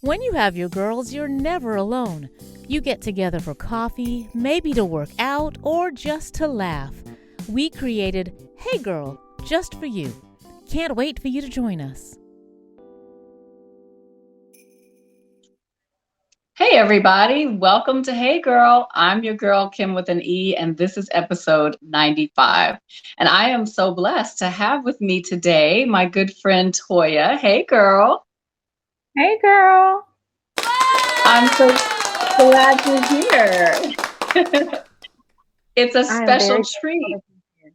When you have your girls, you're never alone. You get together for coffee, maybe to work out, or just to laugh. We created Hey Girl, just for you. Can't wait for you to join us. Hey everybody, welcome to Hey Girl. I'm your girl, Kim with an E, and this is episode 95. And I am so blessed to have with me today my good friend Toya. Hey girl. Hey, girl. I'm so glad you're here. It's a I am special very treat. grateful to be here.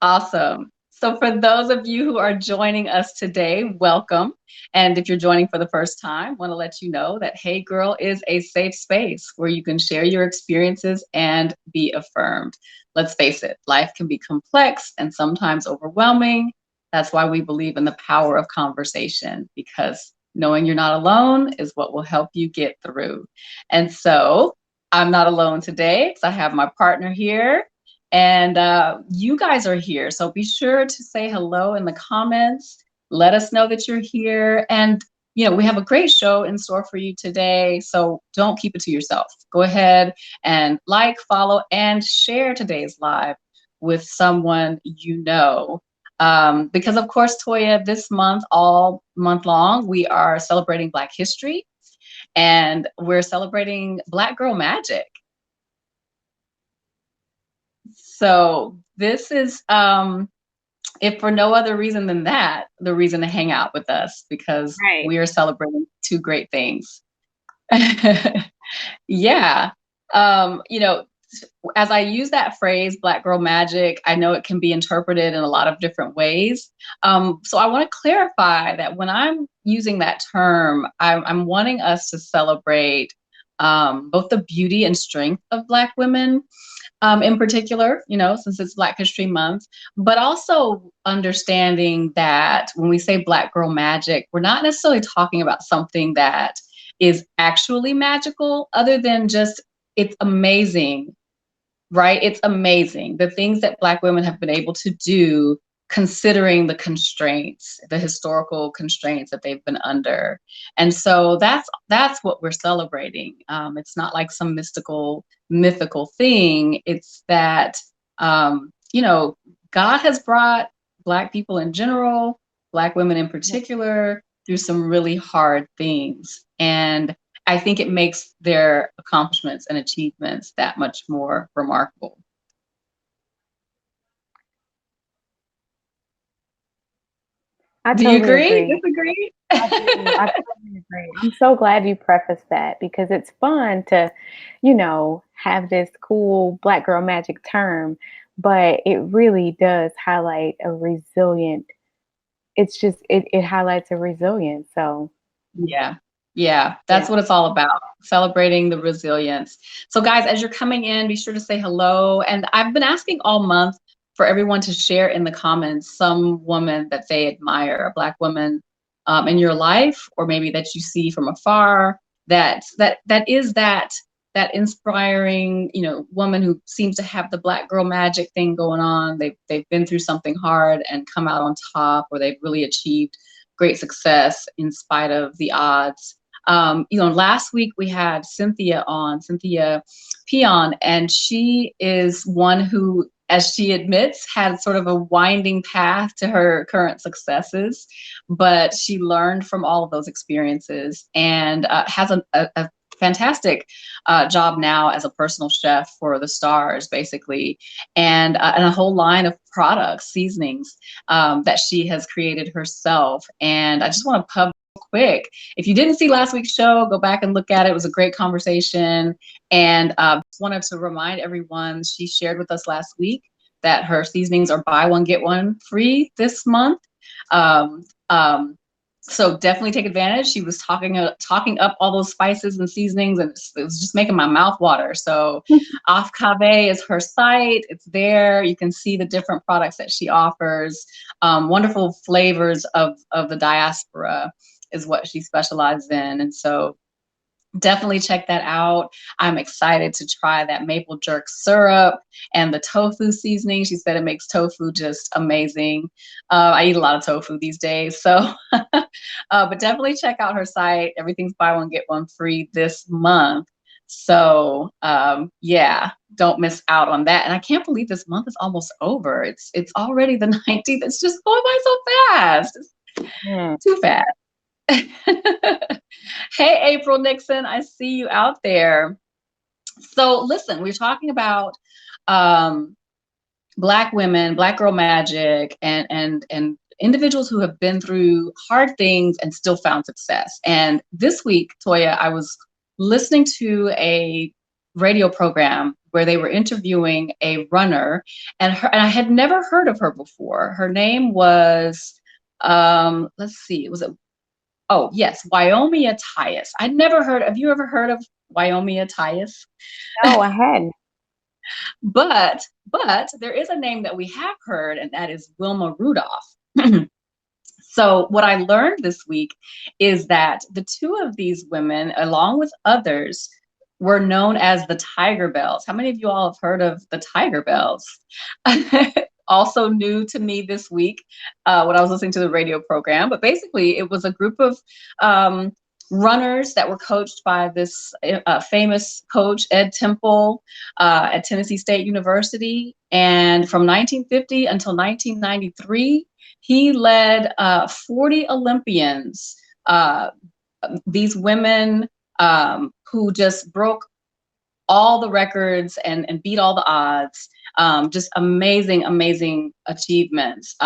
Awesome. So, for those of you who are joining us today, welcome. And if you're joining for the first time, want to let you know that Hey Girl is a safe space where you can share your experiences and be affirmed. Let's face it, life can be complex and sometimes overwhelming. That's why we believe in the power of conversation, because knowing you're not alone is what will help you get through. And so, I'm not alone today because I have my partner here. And you guys are here. So be sure to say hello in the comments. Let us know that you're here. And, we have a great show in store for you today. So don't keep it to yourself. Go ahead and like, follow, and share today's live with someone you know. Because, of course, Toya, this month, all month long, we are celebrating Black history and we're celebrating Black Girl Magic. So this is, if for no other reason than that, the reason to hang out with us because Right. we are celebrating two great things. Yeah. You know, as I use that phrase, Black Girl Magic, I know it can be interpreted in a lot of different ways. So I want to clarify that when I'm using that term, I'm wanting us to celebrate both the beauty and strength of Black women in particular, since it's Black History Month, but also understanding that when we say Black Girl Magic, we're not necessarily talking about something that is actually magical, other than just it's amazing, right? It's amazing the things that Black women have been able to do considering the constraints, the historical constraints that they've been under. And so that's what we're celebrating. It's not like some mythical thing. It's that, God has brought Black people in general, Black women in particular, through some really hard things. And I think it makes their accomplishments and achievements that much more remarkable. I Do you totally agree? agree. Disagree? I do. I totally agree. I'm so glad you prefaced that because it's fun to have this cool Black girl magic term, but it really does highlight a resilient, it highlights a resilience. So, Yeah. Yeah, yeah. that's what it's all about, celebrating the resilience. So, guys, as you're coming in, be sure to say hello. And I've been asking all month for everyone to share in the comments some woman that they admire, a Black woman in your life, or maybe that you see from afar. That inspiring, woman who seems to have the Black girl magic thing going on. They've been through something hard and come out on top, or they've really achieved great success in spite of the odds. Last week we had Cynthia Peon, and she is one who, as she admits, had sort of a winding path to her current successes, but she learned from all of those experiences and has a fantastic job now as a personal chef for the stars, basically, and a whole line of products, seasonings that she has created herself. And I just want to pub quick. If you didn't see last week's show, go back and look at it. It was a great conversation. And just wanted to remind everyone, she shared with us last week that her seasonings are buy one, get one free this month. Um, um, so definitely take advantage. She was talking up all those spices and seasonings, and it was just making my mouth water. So Off Cave is her site. It's there. You can see the different products that she offers. Wonderful flavors of the diaspora is what she specializes in. And so Definitely check that out. I'm excited to try that maple jerk syrup and the tofu seasoning. She said it makes tofu just amazing. I eat a lot of tofu these days. So, but definitely check out her site. Everything's buy one, get one free this month. So, yeah, don't miss out on that. And I can't believe this month is almost over. It's already the 19th. It's just going by so fast. It's too fast. Hey, April Nixon, I see you out there. So listen, we're talking about Black women, Black girl magic, and individuals who have been through hard things and still found success. And this week, Toya, I was listening to a radio program where they were interviewing a runner, and I had never heard of her before. Her name was, let's see, was it? Oh, yes, Wyomia Tius. I'd never heard. Have you ever heard of Wyomia Tius? No, I hadn't. But there is a name that we have heard, and that is Wilma Rudolph. So what I learned this week is that the two of these women, along with others, were known as the Tiger Bells. How many of you all have heard of the Tiger Bells? Also new to me this week when I was listening to the radio program. But basically, it was a group of runners that were coached by this famous coach, Ed Temple, at Tennessee State University. And from 1950 until 1993, he led 40 Olympians, these women who just broke all the records and beat all the odds. Just amazing, amazing achievements.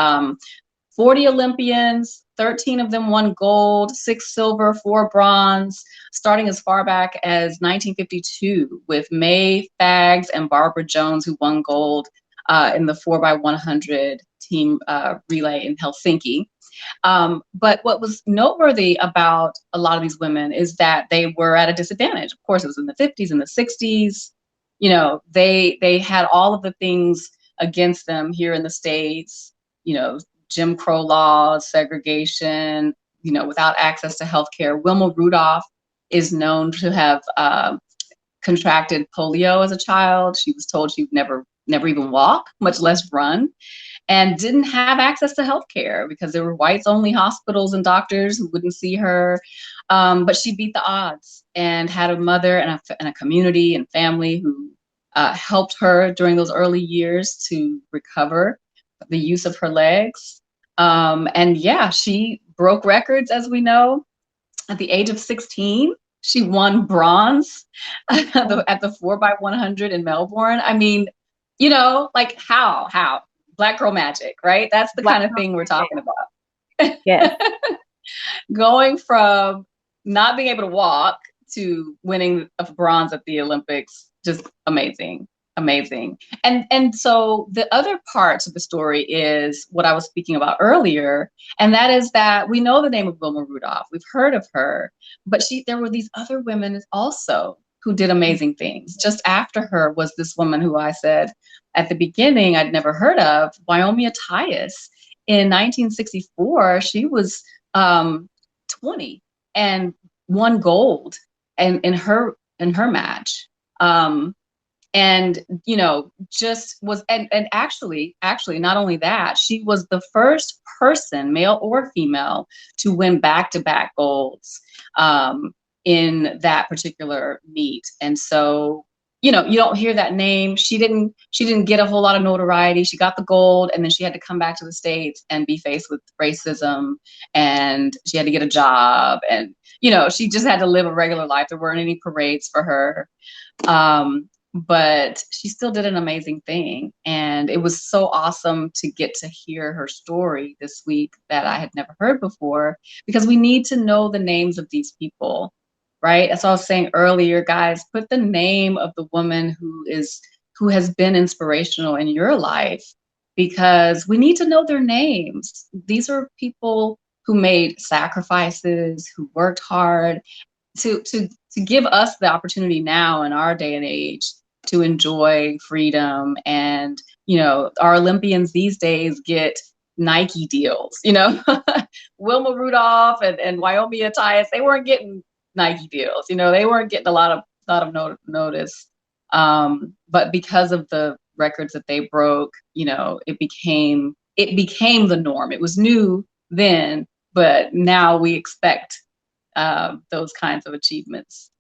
40 Olympians, 13 of them won gold, 6 silver, 4 bronze, starting as far back as 1952 with Mae Fags and Barbara Jones, who won gold in the 4x100 team relay in Helsinki. But what was noteworthy about a lot of these women is that they were at a disadvantage. Of course, it was in the 50s and the 60s. You know, they had all of the things against them here in the States, you know, Jim Crow laws, segregation, you know, without access to healthcare. Wilma Rudolph is known to have contracted polio as a child. She was told she would never even walk, much less run, and didn't have access to healthcare because there were whites only hospitals and doctors who wouldn't see her. But she beat the odds and had a mother and a community and family who helped her during those early years to recover the use of her legs. And yeah, she broke records, as we know. At the age of 16, she won bronze at the 4x100 in Melbourne. I mean, you know, like how? Black girl magic, right? That's the kind of thing we're talking about. Yes. Going from not being able to walk to winning a bronze at the Olympics, just amazing. And so the other parts of the story is what I was speaking about earlier, and that is that we know the name of Wilma Rudolph. We've heard of her, but there were these other women also who did amazing things. Just after her was this woman who I said at the beginning I'd never heard of, Wyomia Tius. In 1964, she was 20 and won gold in her match. And, you know, just was, and actually, not only that, she was the first person, male or female, to win back-to-back golds in that particular meet. And so, you know, you don't hear that name. She didn't get a whole lot of notoriety. She got the gold, and then she had to come back to the States and be faced with racism, and she had to get a job, and, you know, she just had to live a regular life. There weren't any parades for her. But she still did an amazing thing. And it was so awesome to get to hear her story this week that I had never heard before, because we need to know the names of these people, right? As I was saying earlier, guys, put the name of the woman who has been inspirational in your life, because we need to know their names. These are people who made sacrifices, who worked hard to give us the opportunity now in our day and age to enjoy freedom. And, you know, our Olympians these days get Nike deals, you know. Wilma Rudolph and Wyomia Tius, they weren't getting Nike deals. You know, they weren't getting a lot of notice. But because of the records that they broke, you know, it became the norm. It was new then, but now we expect those kinds of achievements.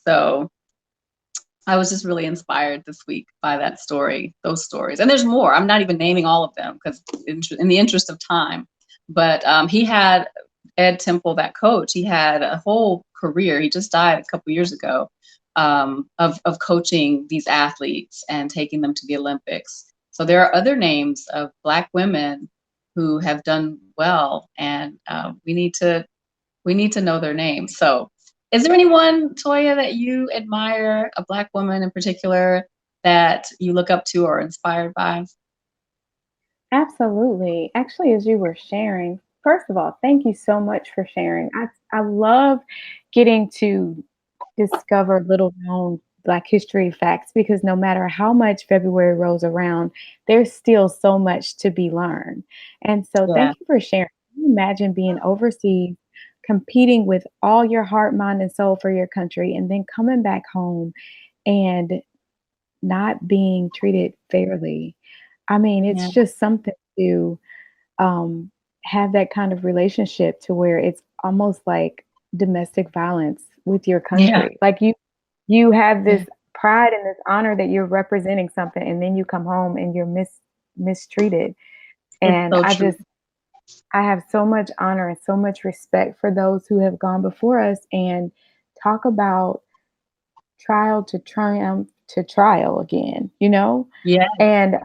So I was just really inspired this week by those stories. And there's more. I'm not even naming all of them because in the interest of time. But he had Ed Temple, that coach, he had a whole career. He just died a couple years ago of coaching these athletes and taking them to the Olympics. So there are other names of Black women who have done well, and we need to know their names. So is there anyone, Toya, that you admire, a Black woman in particular, that you look up to or are inspired by? Absolutely. Actually, as you were sharing, first of all, thank you so much for sharing. I love getting to discover little known Black history facts because no matter how much February rolls around, there's still so much to be learned. And so Yeah. thank you for sharing. Can you imagine being overseas, competing with all your heart, mind, and soul for your country, and then coming back home and not being treated fairly? I mean, Yeah. it's just something to um, have that kind of relationship to where it's almost like domestic violence with your Yeah. country. Like you have Yeah. this pride and this honor that you're representing something, and then you come home and you're mistreated. It's And so true. I have so much honor and so much respect for those who have gone before us and talk about trial to triumph to trial again, you know? Yeah. And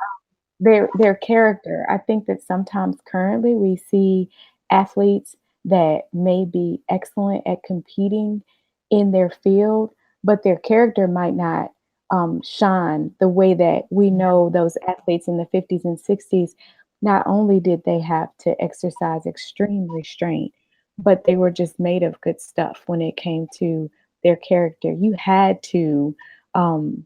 their character. I think that sometimes currently we see athletes that may be excellent at competing in their field, but their character might not shine the way that we know those athletes in the 50s and 60s. Not only did they have to exercise extreme restraint, but they were just made of good stuff when it came to their character. You had to um,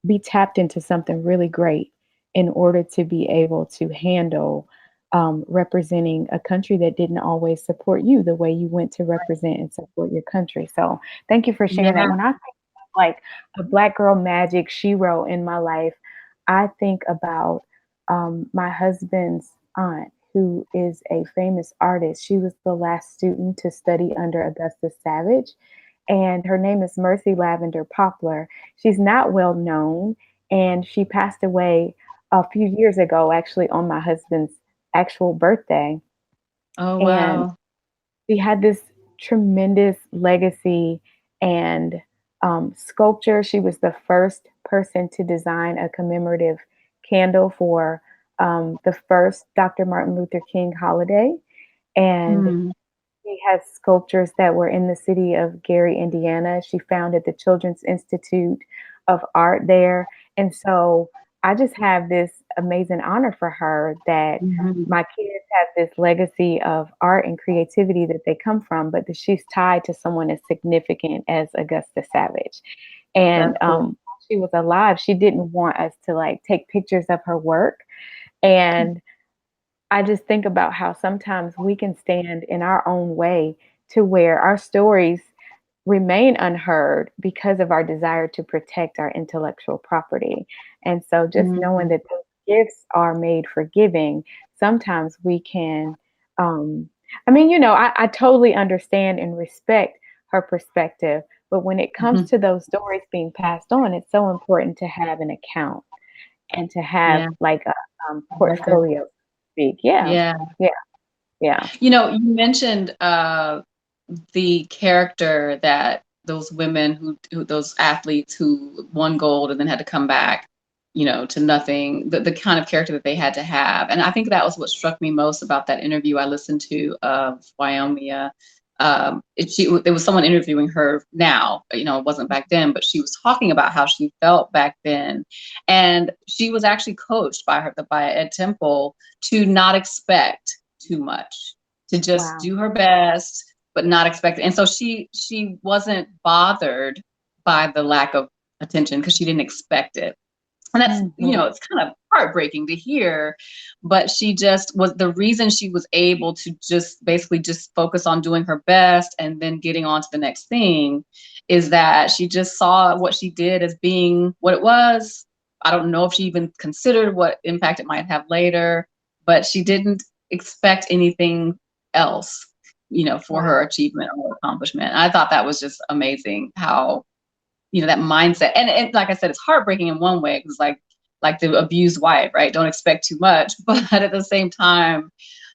be tapped into something really great in order to be able to handle representing a country that didn't always support you the way you went to represent and support your country. So thank you for sharing that. Yeah. When I think of like a Black girl magic she wrote in my life, I think about my husband's aunt, who is a famous artist. She was the last student to study under Augustus Savage, and her name is Mercy Lavender Poplar. She's not well known, and she passed away a few years ago, actually, on my husband's actual birthday. Oh, And wow. she had this tremendous legacy and sculpture. She was the first person to design a commemorative candle for the first Dr. Martin Luther King holiday. And Mm. she has sculptures that were in the city of Gary, Indiana. She founded the Children's Institute of Art there. And so I just have this amazing honor for her that Mhm. my kids have this legacy of art and creativity that they come from, but that she's tied to someone as significant as Augusta Savage. And That's cool. while she was alive, she didn't want us to like take pictures of her work. And I just think about how sometimes we can stand in our own way to where our stories remain unheard because of our desire to protect our intellectual property. And so just knowing Mhm. that those gifts are made for giving, sometimes we can, um, I totally understand and respect her perspective. But when it comes Mhm. to those stories being passed on, it's so important to have an account and to have Yeah. like a Record. portfolio. Speak. Yeah. Yeah. Yeah. Yeah. You know, you mentioned the character that those women who those athletes who won gold and then had to come back, you know, to nothing, the kind of character that they had to have. And I think that was what struck me most about that interview I listened to of Wyomia. There was someone interviewing her now, you know, it wasn't back then, but she was talking about how she felt back then. And she was actually coached by Ed Temple to not expect too much, to just Wow. do her best, but not expect it. And so she wasn't bothered by the lack of attention because she didn't expect it. And that's, it's kind of heartbreaking to hear, but she just was the reason she was able to just basically just focus on doing her best and then getting on to the next thing is that she just saw what she did as being what it was. I don't know if she even considered what impact it might have later, but she didn't expect anything else, for her achievement or accomplishment. And I thought that was just amazing how, that mindset. And like I said, it's heartbreaking in one way because like the abused wife, right? Don't expect too much. But at the same time,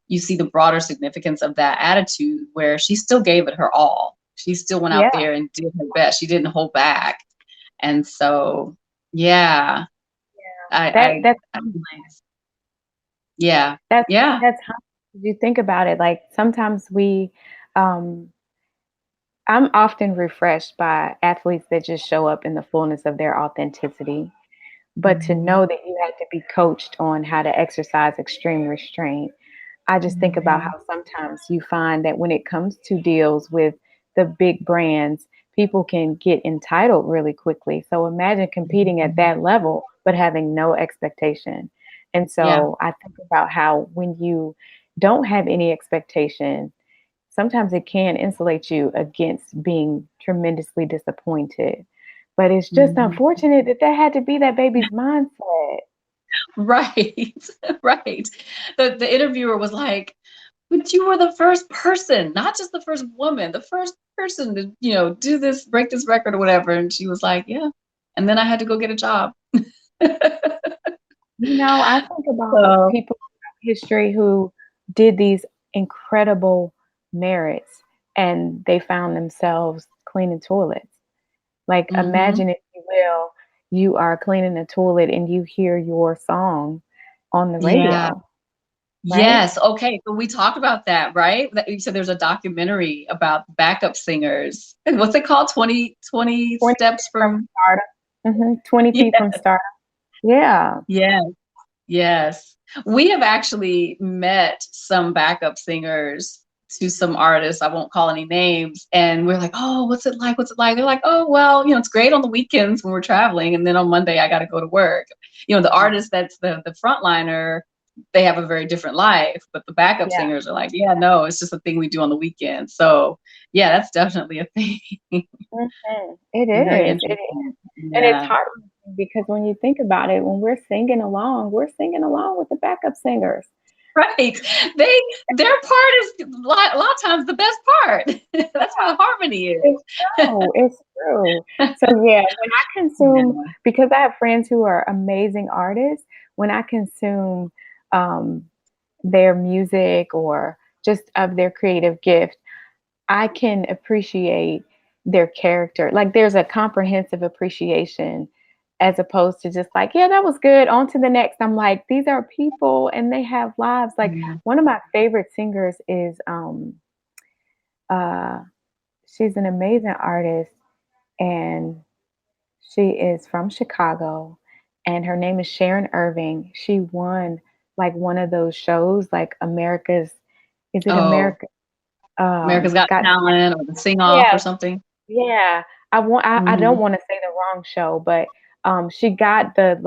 you see the broader significance of that attitude where she still gave it her all. She still went out there and did her best. She didn't hold back. And so, yeah. That's yeah. That's how you think about it. Like sometimes um I'm often refreshed by athletes that just show up in the fullness of their authenticity. But to know that you had to be coached on how to exercise extreme restraint, I just think about how sometimes you find that when it comes to deals with the big brands, people can get entitled really quickly. So imagine competing at that level, but having no expectation. And so I think about how when you don't have any expectation, sometimes it can insulate you against being tremendously disappointed. But it's just unfortunate that that had to be that baby's mindset. Right. Right. The interviewer was like, but you were the first person, not just the first woman, the first person to, do this, break this record or whatever. And she was like, yeah. And then I had to go get a job. I think about people in history who did these incredible merits and they found themselves cleaning toilets. Like, imagine, if you will, you are cleaning a toilet and you hear your song on the Yeah. radio. Right? Yes. Okay. So we talked about that, right? You said there's a documentary about backup singers. What's it called? 20 steps from stardom. 20 feet from stardom. Yeah. Yes. Yes. We have actually met some backup singers to some artists. I won't call any names. And we're like, oh, what's it like? What's it like? They're like, oh, well, it's great on the weekends when we're traveling. And then on Monday, I got to go to work. The artist that's the frontliner, they have a very different life. But the backup singers are like, yeah, no, it's just a thing we do on the weekend. So, yeah, that's definitely a thing. It is. It is. And it's hard because when you think about it, when we're singing along with the backup singers. Right. Their part is a lot of times the best part. That's where the harmony is. It's true. So yeah, when I consume, because I have friends who are amazing artists, when I consume their music or just of their creative gift, I can appreciate their character. Like there's a comprehensive appreciation as opposed to just like, yeah, that was good. On to the next. I'm like, these are people and they have lives. Like one of my favorite singers is she's an amazing artist and she is from Chicago and her name is Sharon Irving. She won like one of those shows like America's America's Got Talent or the Sing Off or something. Yeah. I don't want to say the wrong show, but she got the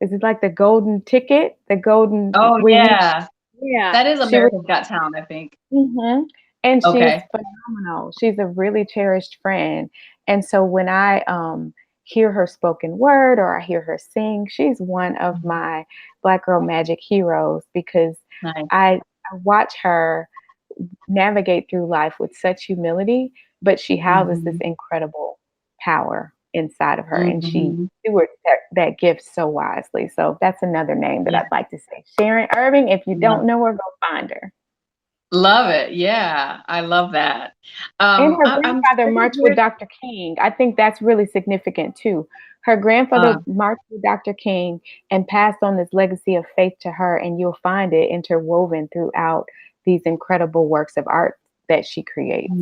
is it like the golden ticket? The golden yeah. Yeah. That is America's Got Talent, I think. And she's phenomenal. She's a really cherished friend. And so when I hear her spoken word or I hear her sing, she's one of my Black Girl Magic heroes because I watch her navigate through life with such humility, but she houses this incredible power inside of her and she stewards that gift so wisely. So that's another name that I'd like to say. Sharon Irving, if you don't know her, go find her. Love it. Yeah, I love that. And her grandfather marched with Dr. King. I think that's really significant too. Her grandfather marched with Dr. King and passed on this legacy of faith to her, and you'll find it interwoven throughout these incredible works of art that she creates.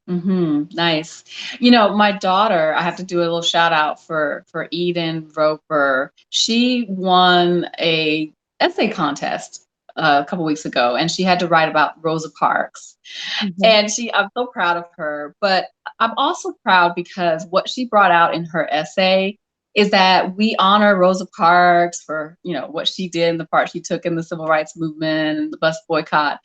Nice. My daughter, I have to do a little shout out for Eden Roper. She won a essay contest a couple weeks ago, and she had to write about Rosa Parks. And I'm so proud of her, but I'm also proud because what she brought out in her essay is that we honor Rosa Parks for, you know, what she did and the part she took in the civil rights movement and the bus boycott.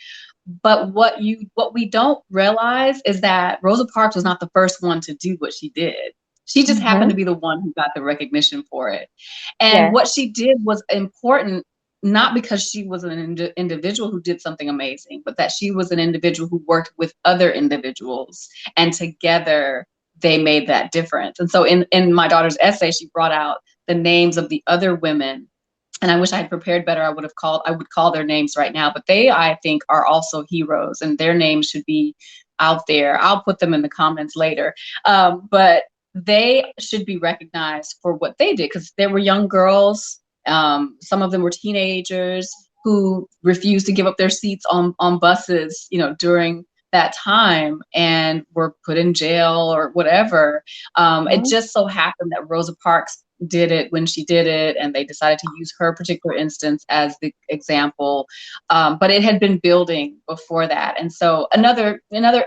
But what we don't realize is that Rosa Parks was not the first one to do what she did. She just happened to be the one who got the recognition for it. And what she did was important, not because she was an individual who did something amazing, but that she was an individual who worked with other individuals, and together they made that difference. And so in my daughter's essay, she brought out the names of the other women. And I wish I had prepared better. I would call their names right now, but they, I think, are also heroes, and their names should be out there. I'll put them in the comments later. But they should be recognized for what they did, because they were young girls. Some of them were teenagers who refused to give up their seats on buses, you know, during that time, and were put in jail or whatever. It just so happened that Rosa Parks did it when she did it, and they decided to use her particular instance as the example. But it had been building before that. And so another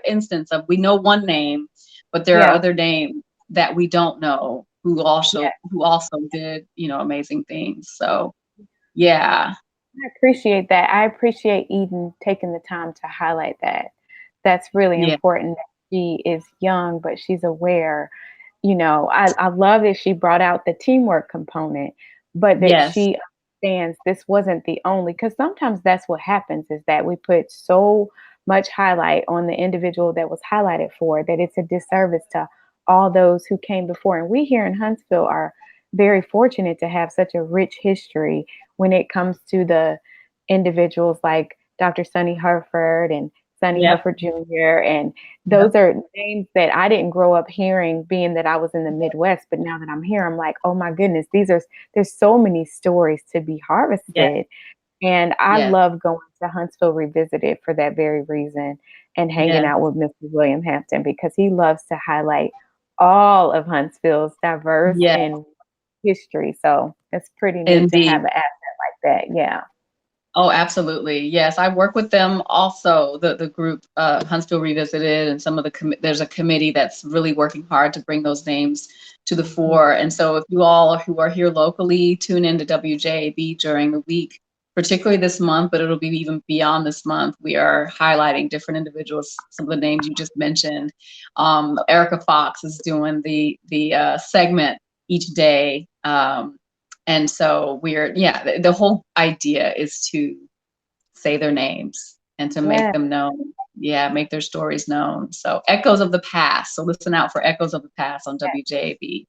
instance of, we know one name, but there are other names that we don't know who also did, you know, amazing things. So yeah. I appreciate that. I appreciate Eden taking the time to highlight that. That's really important, that she is young, but she's aware. You know, I love that she brought out the teamwork component, but that she understands this wasn't the only, because sometimes that's what happens, is that we put so much highlight on the individual that was highlighted for, that it's a disservice to all those who came before. And we here in Huntsville are very fortunate to have such a rich history when it comes to the individuals like Dr. Sonny Herford and Sonny Herford Jr. And those are names that I didn't grow up hearing, being that I was in the Midwest. But now that I'm here, I'm like, oh my goodness, there's so many stories to be harvested. And I love going to Huntsville Revisited for that very reason, and hanging out with Mr. William Hampton, because he loves to highlight all of Huntsville's diverse and history. So it's pretty neat to have an asset like that. Yeah. Oh, absolutely. Yes, I work with them also, the group Huntsville Revisited, and some of there's a committee that's really working hard to bring those names to the fore. And so if you all who are here locally, tune into WJAB during the week, particularly this month, but it'll be even beyond this month. We are highlighting different individuals, some of the names you just mentioned. Erica Fox is doing the segment each day. And so the whole idea is to say their names and to make them known. Yeah, make their stories known. So Echoes of the Past. So listen out for Echoes of the Past on WJAB.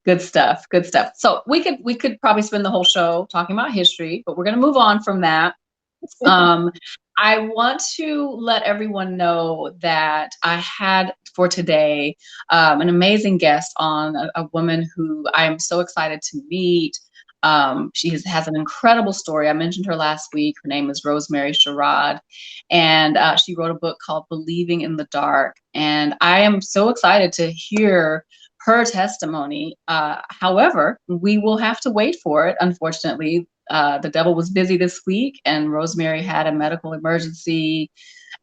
Good stuff. Good stuff. So we could probably spend the whole show talking about history, but we're going to move on from that. I want to let everyone know that I had for today an amazing guest on, a woman who I am so excited to meet. She has an incredible story. I mentioned her last week. Her name is Rosemary Sherrod, and she wrote a book called Believing in the Dark. And I am so excited to hear her testimony. However, we will have to wait for it, unfortunately. The devil was busy this week, and Rosemary had a medical emergency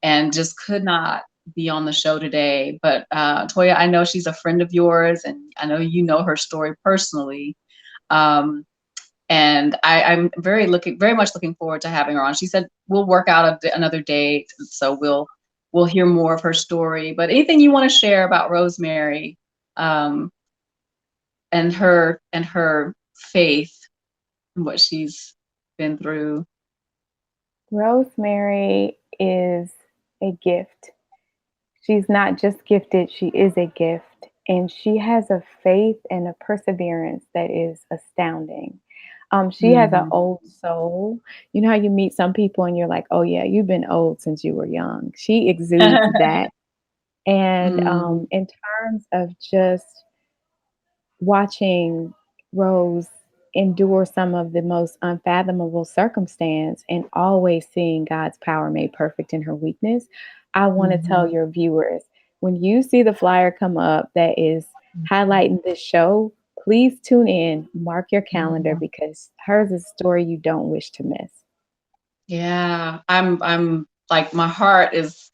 and just could not be on the show today. But Toya, I know she's a friend of yours, and I know you know her story personally. And I'm very much looking forward to having her on. She said we'll work out another date, so we'll hear more of her story. But anything you want to share about Rosemary, and her faith, what she's been through? Rosemary is a gift. She's not just gifted, she is a gift. And she has a faith and a perseverance that is astounding. She has an old soul. You know how you meet some people and you're like, oh yeah, you've been old since you were young. She exudes that. And in terms of just watching Rose endure some of the most unfathomable circumstance and always seeing God's power made perfect in her weakness, I want to tell your viewers, when you see the flyer come up that is highlighting this show, please tune in, mark your calendar, because hers is a story you don't wish to miss. Yeah, I'm like, my heart is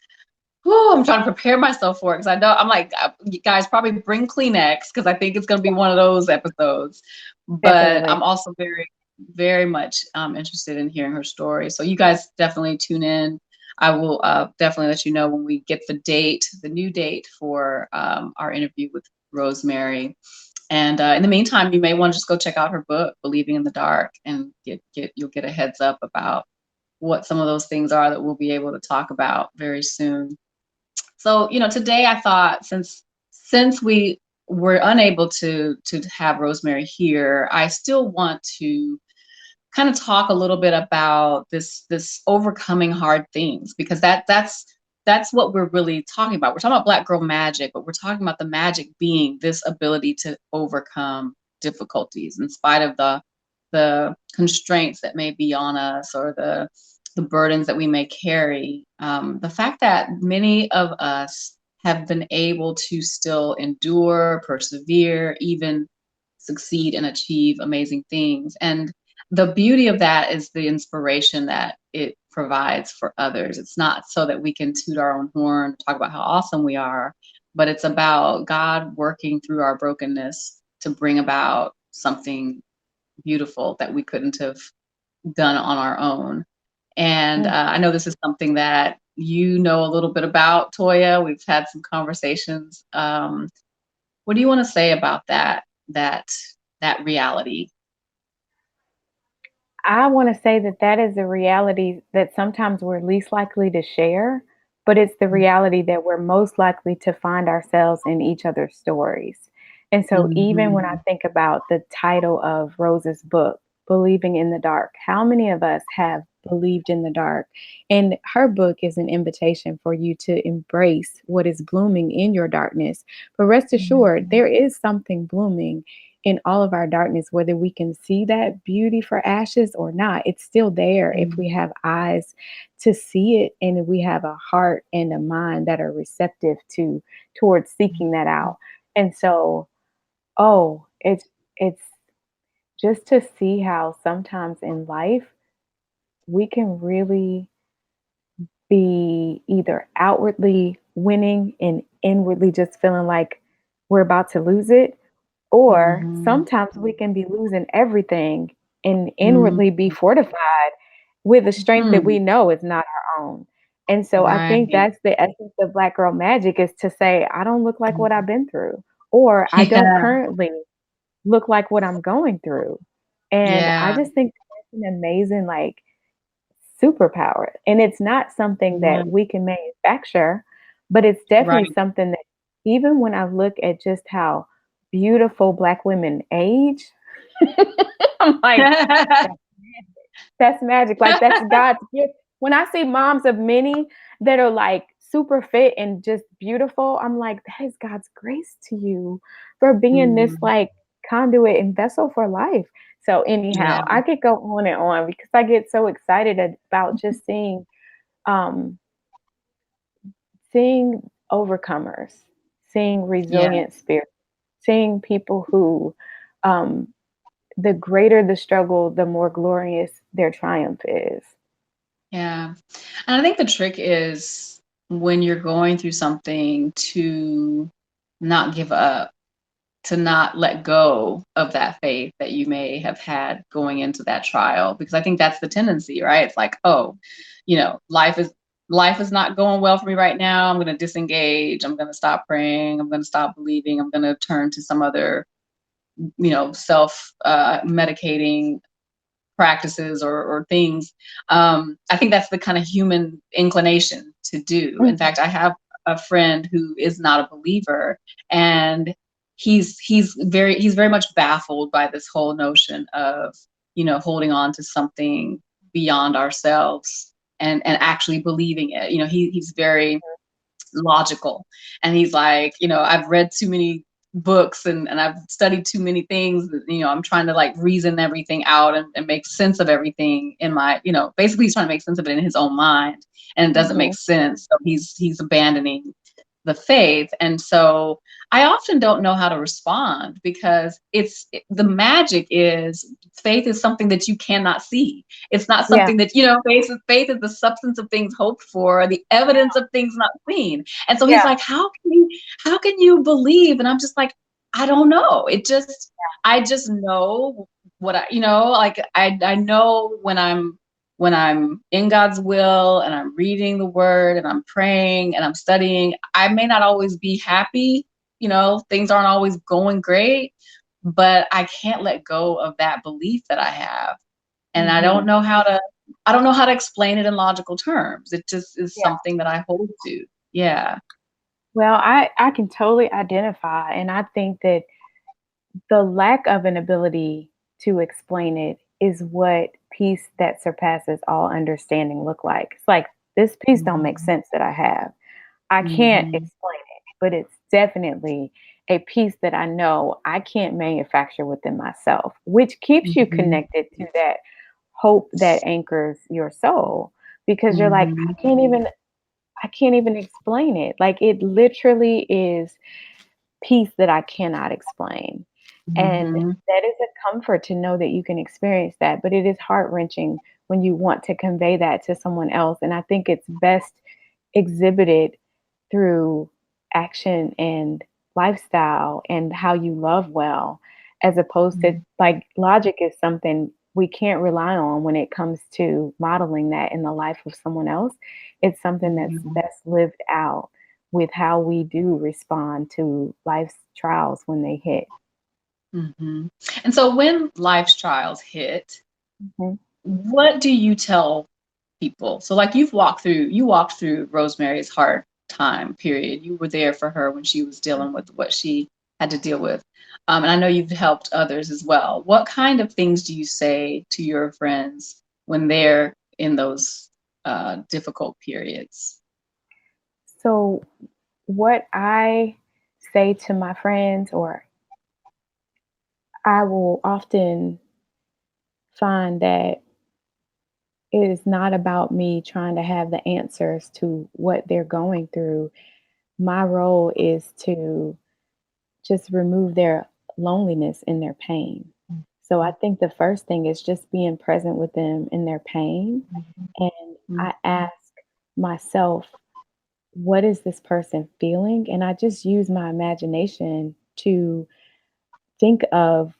I'm trying to prepare myself for it because I know I'm like, you guys probably bring Kleenex because I think it's going to be one of those episodes. But Definitely. I'm also very, very much interested in hearing her story. So you guys definitely tune in. I will definitely let you know when we get the new date for our interview with Rosemary. And in the meantime, you may want to just go check out her book, Believing in the Dark, and you'll get a heads up about what some of those things are that we'll be able to talk about very soon. So, today I thought since we were unable to have Rosemary here, I still want to kind of talk a little bit about this overcoming hard things, because that's what we're really talking about. We're talking about Black girl magic, but we're talking about the magic being this ability to overcome difficulties in spite of the constraints that may be on us, or the burdens that we may carry. The fact that many of us have been able to still endure, persevere, even succeed and achieve amazing things. And the beauty of that is the inspiration that it provides for others. It's not so that we can toot our own horn, talk about how awesome we are, but it's about God working through our brokenness to bring about something beautiful that we couldn't have done on our own. And Mm. I know this is something that you know a little bit about, Toya. We've had some conversations. What do you want to say about that reality? I want to say that that is a reality that sometimes we're least likely to share, but it's the reality that we're most likely to find ourselves in each other's stories. And so, even when I Mhm. think about the title of Rose's book, Believing in the Dark, how many of us have believed in the dark? And her book is an invitation for you to embrace what is blooming in your darkness. But rest assured, Mhm. there is something blooming in all of our darkness, whether we can see that beauty for ashes or not. It's still there if we Mhm. have eyes to see it, and if we have a heart and a mind that are receptive to towards seeking that out. And so, oh, it's just to see how sometimes in life we can really be either outwardly winning and inwardly just feeling like we're about to lose it, or Mhm. sometimes we can be losing everything and Mhm. inwardly be fortified with a strength that we Mhm. know is not our own. And so I think Right. that's the essence of Black Girl Magic, is to say, I don't look like what I've Mhm. been through, or I don't Yeah. currently look like what I'm going through. And I Yeah. just think that's an amazing, like, superpower. And it's not something Yeah. that we can manufacture, but it's definitely Right. something that, even when I look at just how beautiful Black women age, I'm like, that's that's magic. Like, that's God's gift. When I see moms of many that are like super fit and just beautiful, I'm like, that is God's grace to you for being this Mhm. like conduit and vessel for life. So Yeah. anyhow, I could go on and on because I get so excited about just um seeing overcomers, seeing Yeah. resilient spirits, seeing people who um the greater the struggle, the more glorious their triumph is. Yeah. And I think the trick is, when you're going through something, to not give up, to not let go of that faith that you may have had going into that trial, because I think that's the tendency, right? It's like, oh, life is not going well for me right now. I'm going to disengage. I'm going to stop praying. I'm going to stop believing. I'm going to turn to some other, self medicating practices, or things. I think that's the kind of human inclination to do. In Mhm. fact, I have a friend who is not a believer, and he's very much baffled by this whole notion of, holding on to something beyond ourselves, and actually believing it. He's very logical, and he's like, I've read too many books, and I've studied too many things. I'm trying to like reason everything out, and make sense of everything in my, basically he's trying to make sense of it in his own mind, and it doesn't make Mhm. sense. So he's abandoning the faith. And so I often don't know how to respond, because the magic is, faith is something that you cannot see. It's not Yeah. something that, faith is the substance of things hoped for, the evidence of things not seen. And so he's Yeah. like, how can you believe? And I'm just like, I don't know. I just know what I know when I'm in God's will and I'm reading the word and I'm praying and I'm studying. I may not always be happy, things aren't always going great, but I can't let go of that belief that I have. And I don't know how to explain it in logical terms. It just is something that I hold to. Yeah. Well, I can totally identify. And I think that the lack of an ability to explain it is what peace that surpasses all understanding look like. It's like, this piece don't make sense that I have. I can't explain it, but it's definitely a piece that I know I can't manufacture within myself, which keeps you connected to that hope that anchors your soul, because you're like, I can't even explain it. Like, it literally is peace that I cannot explain. And that is a comfort to know that you can experience that, but it is heart-wrenching when you want to convey that to someone else. And I think it's best exhibited through action and lifestyle and how you love well, as opposed to, like, logic is something we can't rely on when it comes to modeling that in the life of someone else. It's something that's best lived out with how we do respond to life's trials when they hit. And so when life's trials hit, Mhm. what do you tell people? So like you walked through Rosemary's hard time period. You were there for her when she was dealing with what she had to deal with. And I know you've helped others as well. What kind of things do you say to your friends when they're in those difficult periods? So, what I say to my friends, or I will often find that it is not about me trying to have the answers to what they're going through. My role is to just remove their loneliness and their pain. So I think the first thing is just being present with them in their pain. And I ask myself, what is this person feeling? And I just use my imagination to think of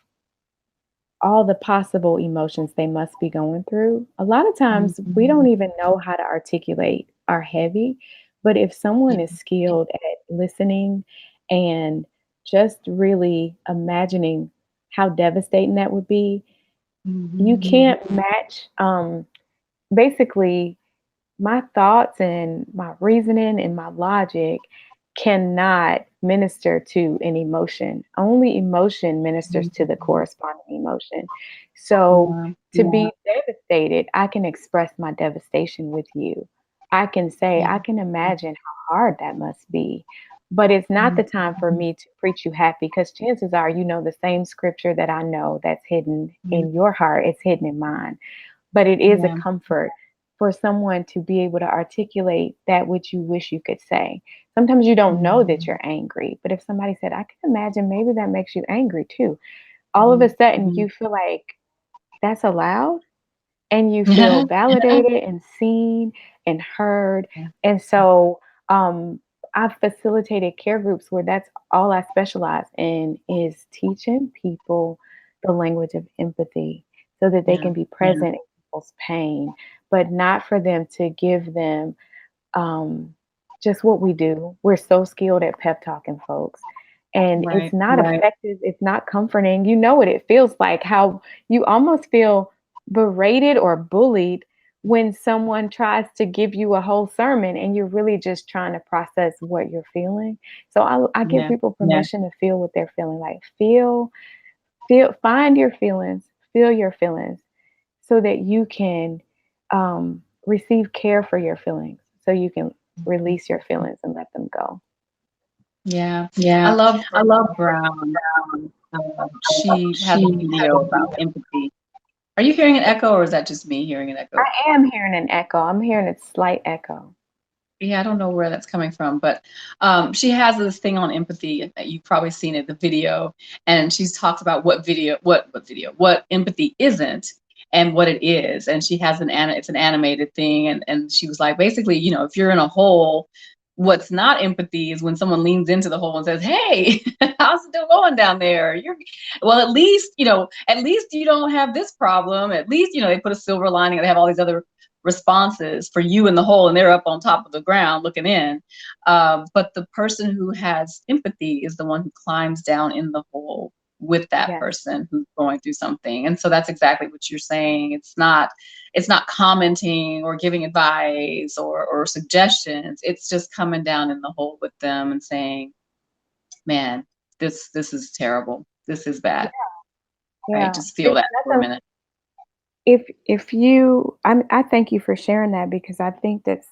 all the possible emotions they must be going through. A lot of times we don't even know how to articulate our heavy, but if someone is skilled at listening and just really imagining how devastating that would be, you can't match basically my thoughts and my reasoning and my logic cannot minister to an emotion. Only emotion ministers to the corresponding emotion. So to be devastated, I can express my devastation with you. I can say, I can imagine how hard that must be. But it's not the time for me to preach you happy, because chances are, the same scripture that I know that's hidden in your heart, it's hidden in mine. But it is a comfort for someone to be able to articulate that which you wish you could say. Sometimes you don't know that you're angry, but if somebody said, I can imagine maybe that makes you angry too, all of a sudden you feel like that's allowed, and you feel validated and seen and heard. And so I've facilitated care groups where that's all I specialize in, is teaching people the language of empathy so that they can be present in people's pain, but not for them to give them just what we do. We're so skilled at pep talking folks. And it's not effective. It's not comforting. You know what it feels like, how you almost feel berated or bullied when someone tries to give you a whole sermon and you're really just trying to process what you're feeling. So I give people permission to feel what they're feeling. Like, find your feelings, feel your feelings, so that you can receive care for your feelings, so you can release your feelings and let them go. Yeah. I love Brown. She has a video about empathy. Are you hearing an echo, or is that just me hearing an echo? I am hearing an echo. I'm hearing a slight echo. yeah, I don't know where that's coming from, but she has this thing on empathy. You've probably seen it, the video, and she talks about what empathy isn't and what it is. And she has it's an animated thing, and she was like, basically, if you're in a hole, what's not empathy is when someone leans into the hole and says, "Hey, how's it going down there? Well, at least you don't have this problem. At least, they put a silver lining. They have all these other responses for you in the hole, and they're up on top of the ground looking in. But the person who has empathy is the one who climbs down in the hole with that person who's going through something. And so that's exactly what you're saying. It's not commenting or giving advice or suggestions. It's just coming down in the hole with them and saying, man, this is terrible. This is bad. Yeah. Right? Just feel that for a minute. I thank you for sharing that, because I think that's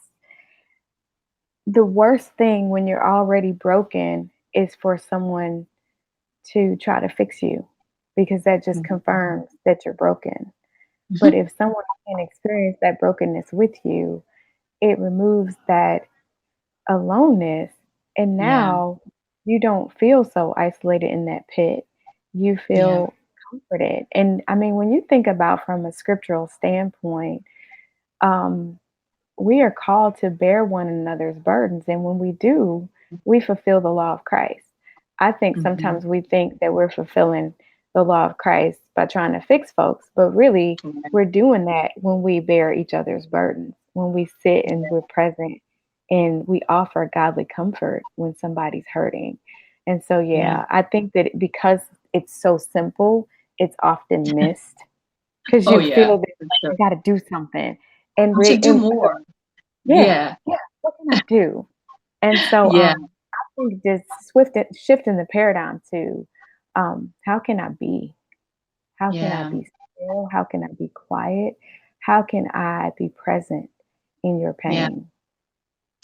the worst thing when you're already broken is for someone to try to fix you, because that just confirms that you're broken. But if someone can experience that brokenness with you, it removes that aloneness. And now you don't feel so isolated in that pit. You feel comforted. And I mean, when you think about from a scriptural standpoint, we are called to bear one another's burdens. And when we do, we fulfill the law of Christ. I think sometimes we think that we're fulfilling the law of Christ by trying to fix folks, but really we're doing that when we bear each other's burdens, when we sit and we're present and we offer godly comfort when somebody's hurting. And so, I think that because it's so simple, it's often missed, because you feel that you got to do something. And we should do more. What can I do? And so I think just shifting the paradigm to how can I be? How can I be still? How can I be quiet? How can I be present in your pain? Yeah.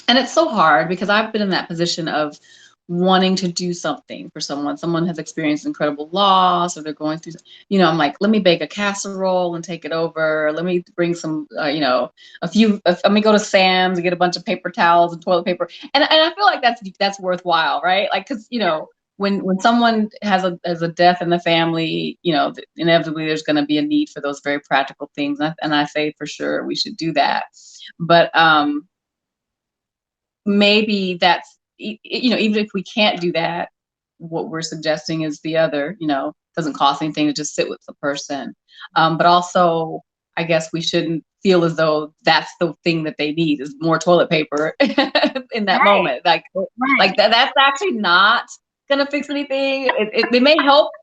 And it's so hard because I've been in that position of wanting to do something for someone. Someone has experienced incredible loss, or they're going through, I'm like, let me bake a casserole and take it over. Let me bring some, let me go to Sam's and get a bunch of paper towels and toilet paper. And I feel like that's worthwhile, right? Like, cause when someone has a death in the family, inevitably there's going to be a need for those very practical things. And I say for sure we should do that. But, maybe that's, even if we can't do that, what we're suggesting is the other, doesn't cost anything to just sit with the person. But also, I guess we shouldn't feel as though that's the thing that they need is more toilet paper in that moment. Like that's actually not going to fix anything. It may help,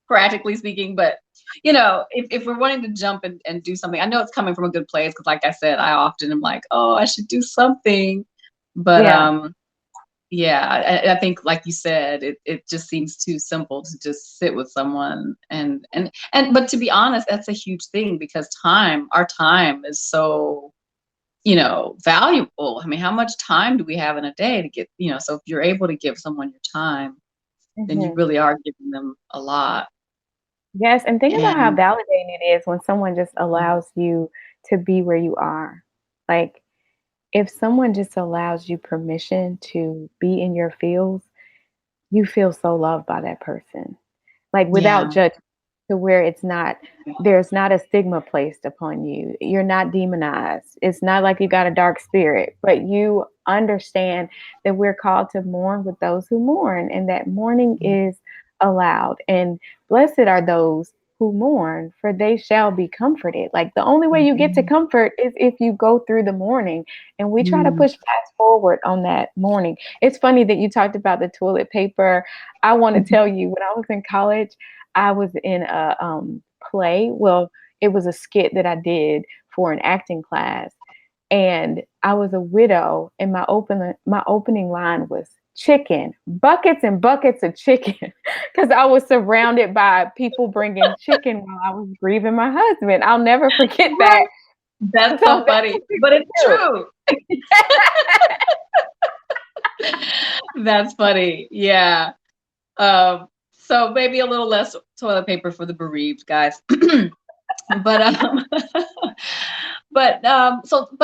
practically speaking, but if we're wanting to jump and do something, I know it's coming from a good place, because like I said, I often am like, oh, I should do something. But I think, like you said, it just seems too simple to just sit with someone and but to be honest, that's a huge thing, because our time is so valuable. I mean, how much time do we have in a day to get, so if you're able to give someone your time, then you really are giving them a lot. Yes, and think about how validating it is when someone just allows you to be where you are. Like, if someone just allows you permission to be in your feels, you feel so loved by that person. Like, without judgment, to where there's not a stigma placed upon you. You're not demonized. It's not like you got a dark spirit, but you understand that we're called to mourn with those who mourn, and that mourning is allowed. And blessed are those who mourn, for they shall be comforted. Like, the only way you get to comfort is if you go through the mourning. And we try to push fast forward on that mourning. It's funny that you talked about the toilet paper. I want to tell you, when I was in college, I was in a play. Well, it was a skit that I did for an acting class, and I was a widow, and my opening line was chicken, buckets and buckets of chicken, because I was surrounded by people bringing chicken while I was grieving my husband. I'll never forget that. That's so funny, but it's true. That's funny. Yeah. So maybe a little less toilet paper for the bereaved, guys. But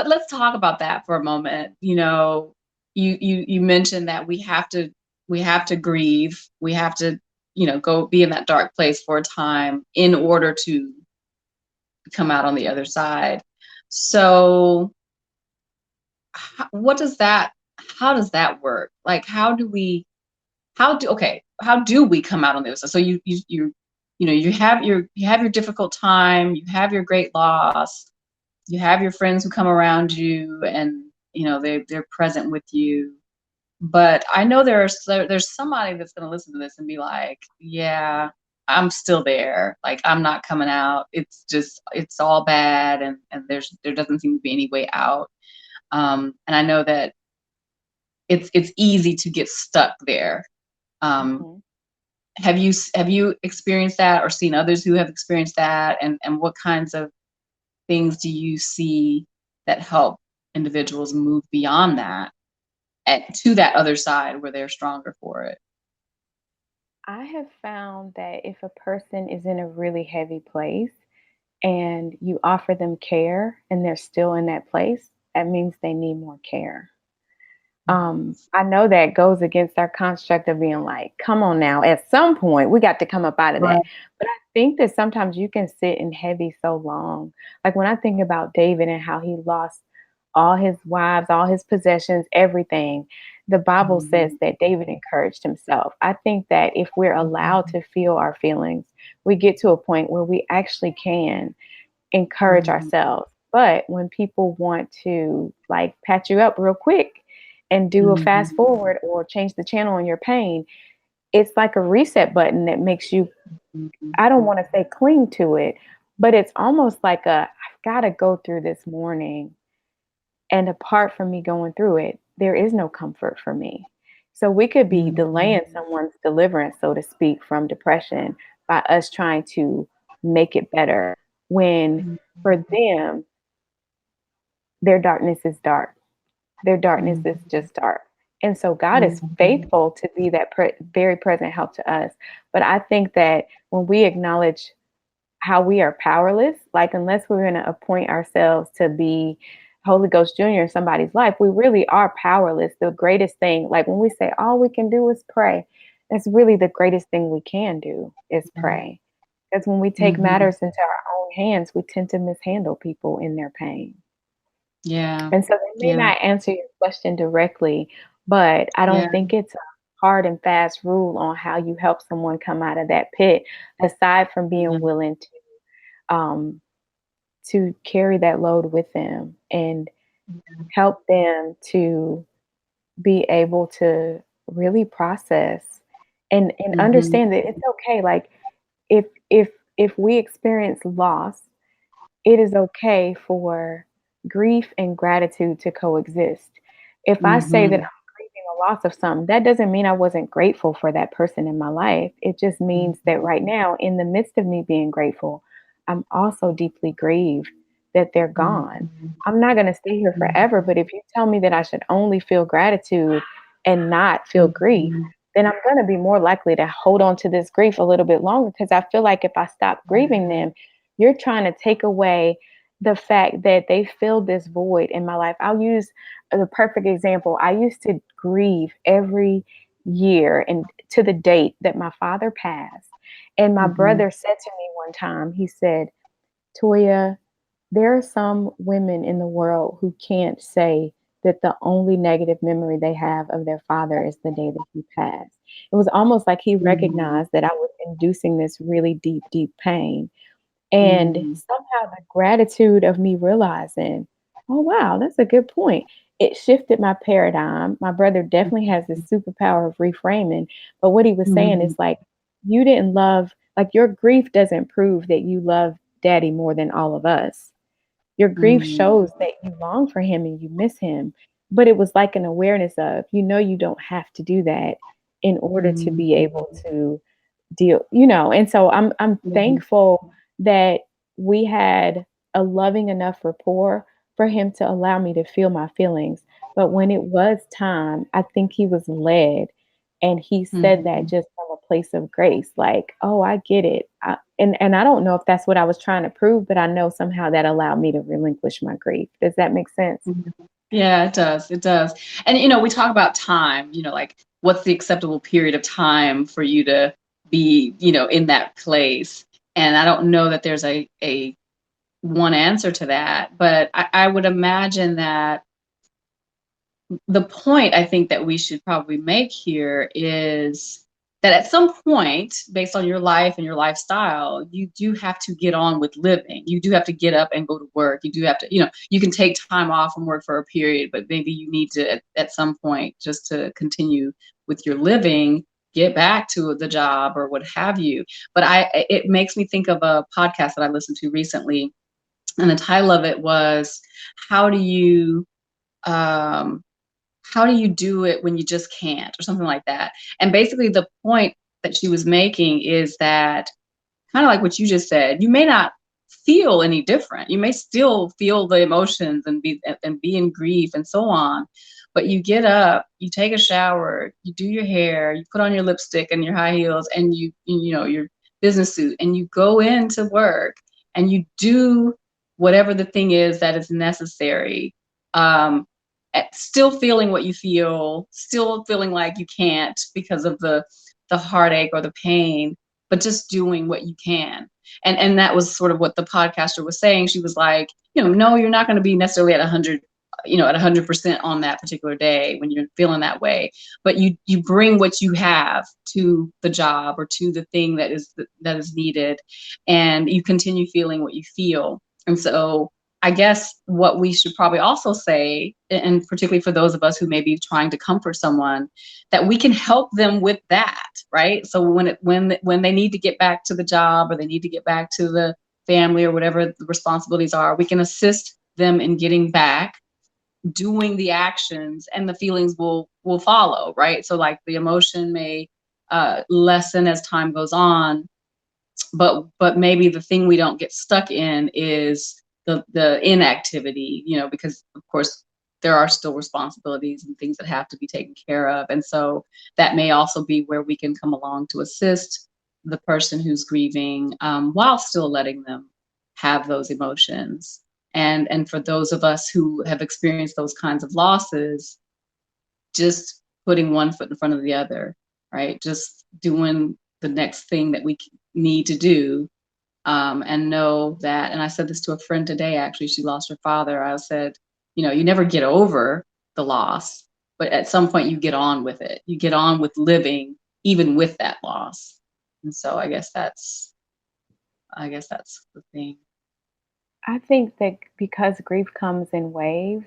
let's talk about that for a moment. you mentioned that we have to grieve. We have to, go be in that dark place for a time in order to come out on the other side. So how does that work? Like, how do we come out on the other side? So you have your difficult time, you have your great loss, you have your friends who come around you, and they're present with you. But I know there's somebody that's going to listen to this and be like, yeah, I'm still there. Like, I'm not coming out. It's all bad. And there doesn't seem to be any way out. And I know that it's easy to get stuck there. Mhm. Have you experienced that, or seen others who have experienced that? And what kinds of things do you see that help individuals move beyond that to that other side where they're stronger for it? I have found that if a person is in a really heavy place and you offer them care and they're still in that place, that means they need more care. I know that goes against our construct of being like, come on now, at some point we got to come up out of that. Right. But I think that sometimes you can sit in heavy so long. Like when I think about David and how he lost all his wives, all his possessions, everything, the Bible says Mhm. that David encouraged himself. I think that if we're allowed to feel our feelings, we get to a point where we actually can encourage Mhm. ourselves. But when people want to like patch you up real quick and do a fast Mhm. forward or change the channel on your pain, it's like a reset button that makes you, Mhm. I don't want to say cling to it, but it's almost like I've got to go through this morning. And apart from me going through it, there is no comfort for me. So we could be Mhm. delaying someone's deliverance, so to speak, from depression by us trying to make it better when Mhm. for them, their darkness is dark. Their darkness is Mhm. just dark. And so God is Mhm. faithful to be that very present help to us. But I think that when we acknowledge how we are powerless, like unless we're going to appoint ourselves to be Holy Ghost Jr. in somebody's life, we really are powerless. The greatest thing, like when we say all we can do is pray, that's really the greatest thing we can do is pray. Because when we take Mhm. matters into our own hands, we tend to mishandle people in their pain. Yeah. And so they may Yeah. not answer your question directly, but I Yeah. don't think it's a hard and fast rule on how you help someone come out of that pit, aside from being Mhm. willing um, to carry that load with them and help them to be able to really process and Mhm. understand that it's okay. Like if if if we experience loss, it is okay for grief and gratitude to coexist. If I say that Mhm. I'm grieving a loss of something, that doesn't mean I wasn't grateful for that person in my life. It just means that Mhm. right now, in the midst of me being grateful, I'm also deeply grieved that they're gone. Mhm. I'm not going to stay here forever, but if you tell me that I should only feel gratitude and not feel grief, Mhm. then I'm going to be more likely to hold on to this grief a little bit longer because I feel like if I stop grieving them, you're trying to take away the fact that they filled this void in my life. I'll use the perfect example. I used to grieve every year and to the date that my father passed. And my Mhm. brother said to me one time, he said, Toya, there are some women in the world who can't say that the only negative memory they have of their father is the day that he passed. It was almost like he Mhm. recognized that I was inducing this really deep, deep pain. And Mhm. somehow the gratitude of me realizing, oh, wow, that's a good point. It shifted my paradigm. My brother definitely has this superpower of reframing. But what he was saying Mhm. is like, you didn't love, like, your grief doesn't prove that you love daddy more than all of us. Your grief Mhm. shows that you long for him and you miss him. But it was like an awareness of, you don't have to do that in order to Mhm. be able to deal, and so I'm Mhm. thankful that we had a loving enough rapport for him to allow me to feel my feelings. But when it was time, I think he was led and he said that Mhm. just from a place of grace, like, oh, I get it. And I don't know if that's what I was trying to prove, but I know somehow that allowed me to relinquish my grief. Does that make sense? Yeah, it does. It does. And, we talk about time, like what's the acceptable period of time for you to be, in that place. And I don't know that there's a one answer to that, but I would imagine that the point I think that we should probably make here is that at some point, based on your life and your lifestyle, you do have to get on with living. You do have to get up and go to work. You do have to, you can take time off from work for a period, but maybe you need to, at some point, just to continue with your living, get back to the job or what have you. But it makes me think of a podcast that I listened to recently, and the title of it was, how do you, um, how do you do it when you just can't, or something like that. And basically the point that she was making is that, kind of like what you just said, you may not feel any different. You may still feel the emotions and be in grief and so on. But you get up, you take a shower, you do your hair, you put on your lipstick and your high heels and your business suit, and you go into work and you do whatever the thing is that is necessary. Still feeling what you feel, still feeling like you can't because of the heartache or the pain, but just doing what you can. And that was sort of what the podcaster was saying. She was like, no, you're not going to be necessarily at 100, at 100% on that particular day when you're feeling that way, but you bring what you have to the job or to the thing that is needed, and you continue feeling what you feel. And so I guess what we should probably also say, and particularly for those of us who may be trying to comfort someone, that we can help them with that, right? So when they need to get back to the job, or they need to get back to the family, or whatever the responsibilities are, we can assist them in getting back, doing the actions, and the feelings will follow, right? So like the emotion may lessen as time goes on, but maybe the thing we don't get stuck in is the inactivity, because of course there are still responsibilities and things that have to be taken care of. And so that may also be where we can come along to assist the person who's grieving, while still letting them have those emotions. And for those of us who have experienced those kinds of losses, just putting one foot in front of the other, right? Just doing the next thing that we need to do, and know that. And I said this to a friend today, actually, she lost her father. I said, you never get over the loss, but at some point you get on with it. You get on with living, even with that loss. And so I guess that's the thing. I think that because grief comes in waves,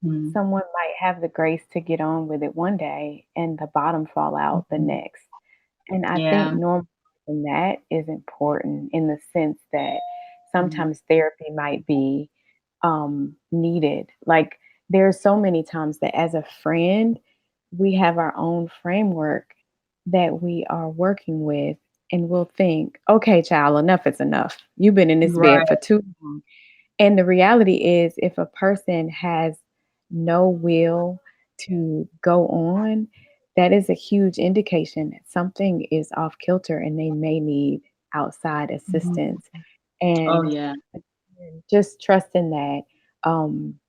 Mm-hmm. someone might have the grace to get on with it one day and the bottom fall out the next. And I think Yeah. normalizing that is important, in the sense that Mm-hmm. sometimes therapy might be needed. Like, there's so many times that as a friend, we have our own framework that we are working with, and we'll think, okay, child, enough is enough. You've been in this bed Right. for too long. And the reality is, if a person has no will to go on, that is a huge indication that something is off kilter and they may need outside Mm-hmm. assistance. Oh And yeah. just trusting that, um,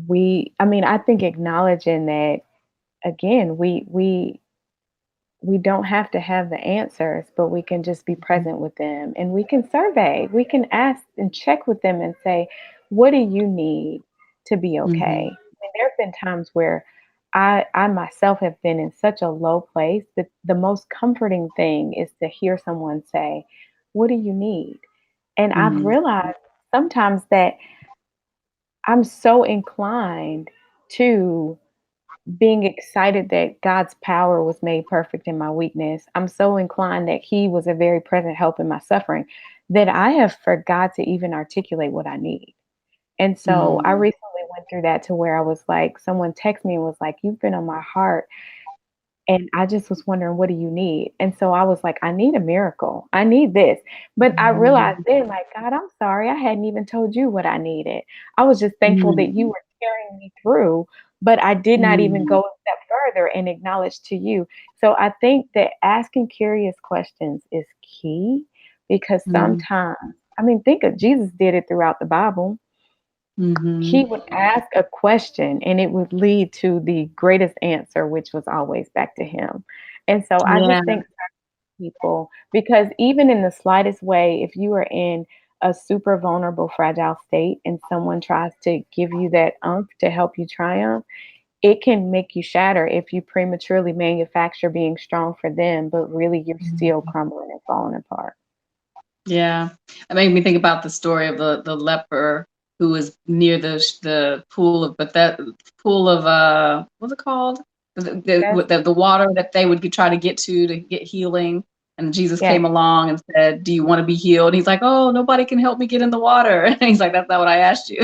I think acknowledging that, again, we don't have to have the answers, but we can just be present with them, and we can survey. We can ask and check with them and say, what do you need to be okay? Mm-hmm. And there have been times where I myself have been in such a low place that the most comforting thing is to hear someone say, what do you need? And I've Mm-hmm. realized sometimes that I'm so inclined to being excited that God's power was made perfect in my weakness. I'm so inclined that He was a very present help in my suffering, that I have forgot to even articulate what I need. And so I Mm-hmm. recently went through that, to where I was like, someone texted me and was like, you've been on my heart. And I just was wondering, what do you need? And so I was like, I need a miracle. I need this. But I realized then, like, God, I'm sorry. I hadn't even told you what I needed. I was just thankful that you were carrying me through, but I did not even Mm-hmm. go a step further and acknowledge to you. So I think that asking curious questions is key, because Mm-hmm. sometimes, I mean, think of Jesus did it throughout the Bible. Mm-hmm. He would ask a question and it would lead to the greatest answer, which was always back to him. And so I Yeah. just think people, because even in the slightest way, if you are in a super vulnerable, fragile state and someone tries to give you that umph to help you triumph, it can make you shatter if you prematurely manufacture being strong for them, but really you're still crumbling and falling apart. Yeah. It made me think about the story of the leper who was near the pool of, but that pool of, what's it called? Yes, The water that they would try to get healing. And Jesus yes, came along and said, "Do you want to be healed?" And he's like, "Oh, nobody can help me get in the water." And he's like, "That's not what I asked you."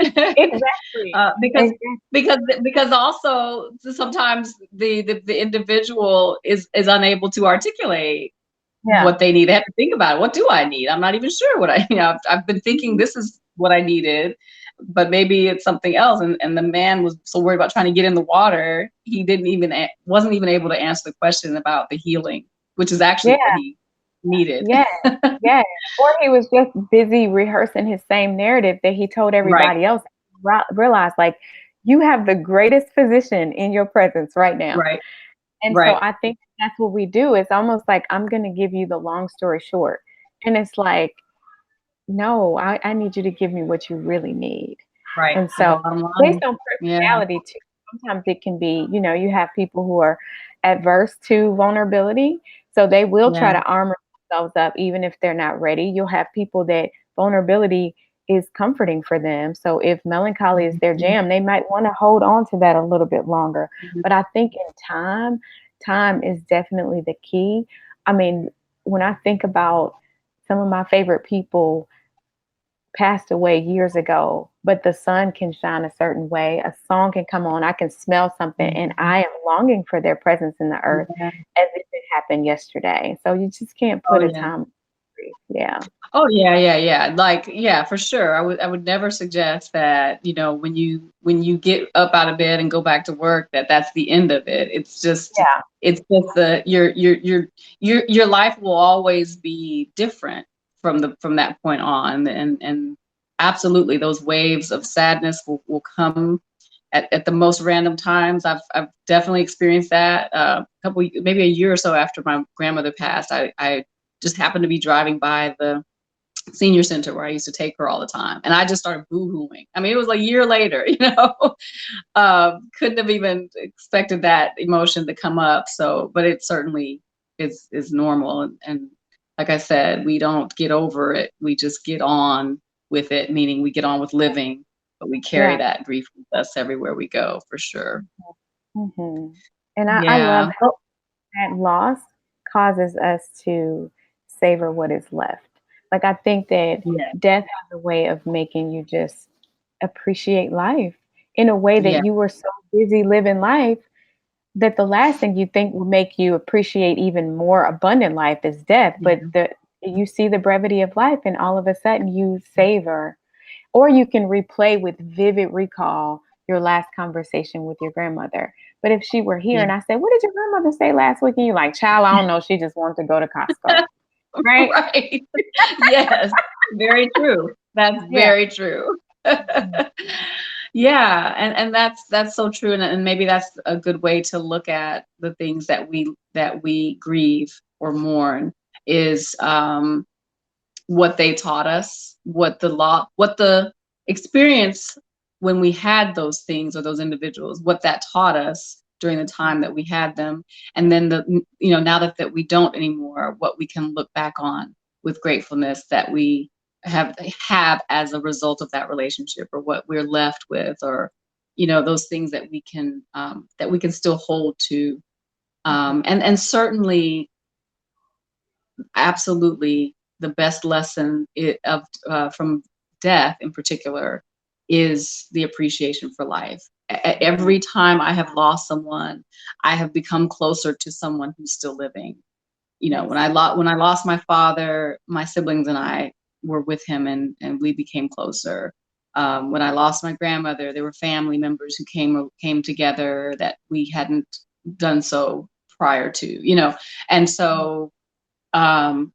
exactly. Because Exactly. because also sometimes the individual is unable to articulate Yeah. what they need. They have to think about it. What do I need? I'm not even sure what I, I've been thinking Mhm. this is what I needed, but maybe it's something else. And the man was so worried about trying to get in the water, he wasn't even able to answer the question about the healing, which is actually Yeah. what he needed. Yeah. Yeah. Or he was just busy rehearsing his same narrative that he told Right, everybody else. Realized like you have the greatest physician in your presence right now. right, And so right. I think that's what we do. It's almost like I'm going to give you the long story short. And it's like, no, I need you to give me what you really need. Right. And The so bottom based line. on Yeah. personality too, sometimes it can be, you have people who are adverse to vulnerability. So they will try Yeah. to armor themselves up even if they're not ready. You'll have people that vulnerability is comforting for them. So if melancholy is their Mhm. jam, they might want to hold on to that a little bit longer. Mhm. But I think in time is definitely the key. I mean, when I think about some of my favorite people passed away years ago, but the sun can shine a certain way. A song can come on. I can smell something, and Mhm. I am longing for their presence in the earth Yeah. as if it happened yesterday. So you just can't Oh put a yeah. time. Yeah. Oh yeah, yeah, yeah. Like, yeah, for sure. I would never suggest that, when you get up out of bed and go back to work, that's the end of it. Yeah. It's just your life will always be different from that point on. And absolutely those waves of sadness will come at the most random times. I've definitely experienced that. Maybe a year or so after my grandmother passed, I just happened to be driving by the senior center where I used to take her all the time. And I just started boo-hooing. I mean, it was a year later, couldn't have even expected that emotion to come up. So, but it certainly is normal. And like I said, we don't get over it. We just get on with it, meaning we get on with living, but we carry Yeah. that grief with us everywhere we go, for sure. hmm And I love Yeah. how that loss causes us to savor what is left. Like, I think that Yeah. death has a way of making you just appreciate life in a way that Yeah. you were so busy living life that the last thing you think will make you appreciate even more abundant life is death. But Yeah. you see the brevity of life, and all of a sudden you savor, or you can replay with vivid recall your last conversation with your grandmother. But if she were here Yeah. and I said, "What did your grandmother say last week?" And you're like, "Child, I don't know. She just wanted to go to Costco." Right? Right. Yes. Very true. That's Yeah. very true. Mhm. Yeah, and that's so true, and maybe that's a good way to look at the things that we grieve or mourn is what they taught us, what the experience when we had those things or those individuals, what that taught us during the time that we had them, and then now that we don't anymore, what we can look back on with gratefulness that we have as a result of that relationship, or what we're left with, or those things that we can still hold to, and certainly, absolutely, the best lesson from death in particular is the appreciation for life. Every time I have lost someone, I have become closer to someone who's still living. Yes. When I lost my father, my siblings and I were with him, and we became closer. When I lost my grandmother, there were family members who came together that we hadn't done so prior to. And so, um,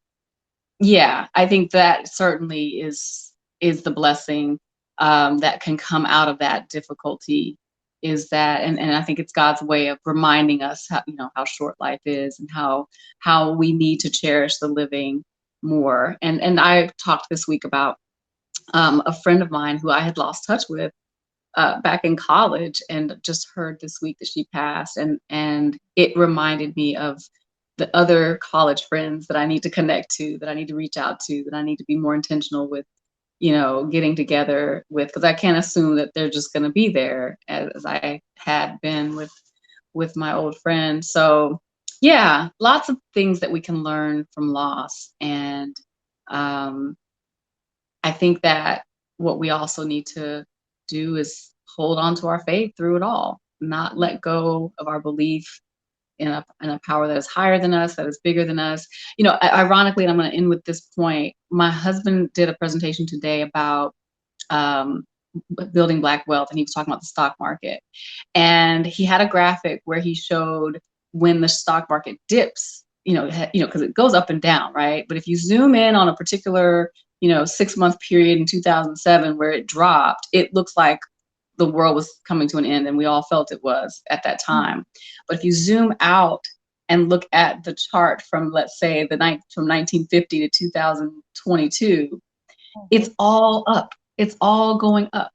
yeah, I think that certainly is the blessing. that can come out of that difficulty is that, and I think it's God's way of reminding us how, how short life is, and how we need to cherish the living more. And I talked this week about a friend of mine who I had lost touch with back in college, and just heard this week that she passed, and it reminded me of the other college friends that I need to connect to, that I need to reach out to, that I need to be more intentional with, getting together with, because I can't assume that they're just going to be there as I had been with my old friend. So yeah, lots of things that we can learn from loss. And I think that what we also need to do is hold on to our faith through it all, not let go of our belief in a power that is higher than us, that is bigger than us. Ironically, and I'm going to end with this point, my husband did a presentation today about um, building Black wealth, and he was talking about the stock market. And he had a graphic where he showed when the stock market dips, because it goes up and down, right? But if you zoom in on a particular 6-month period in 2007 where it dropped, it looks like the world was coming to an end, and we all felt it was at that time. But if you zoom out and look at the chart from, let's say, from 1950 to 2022, it's all up. It's all going up.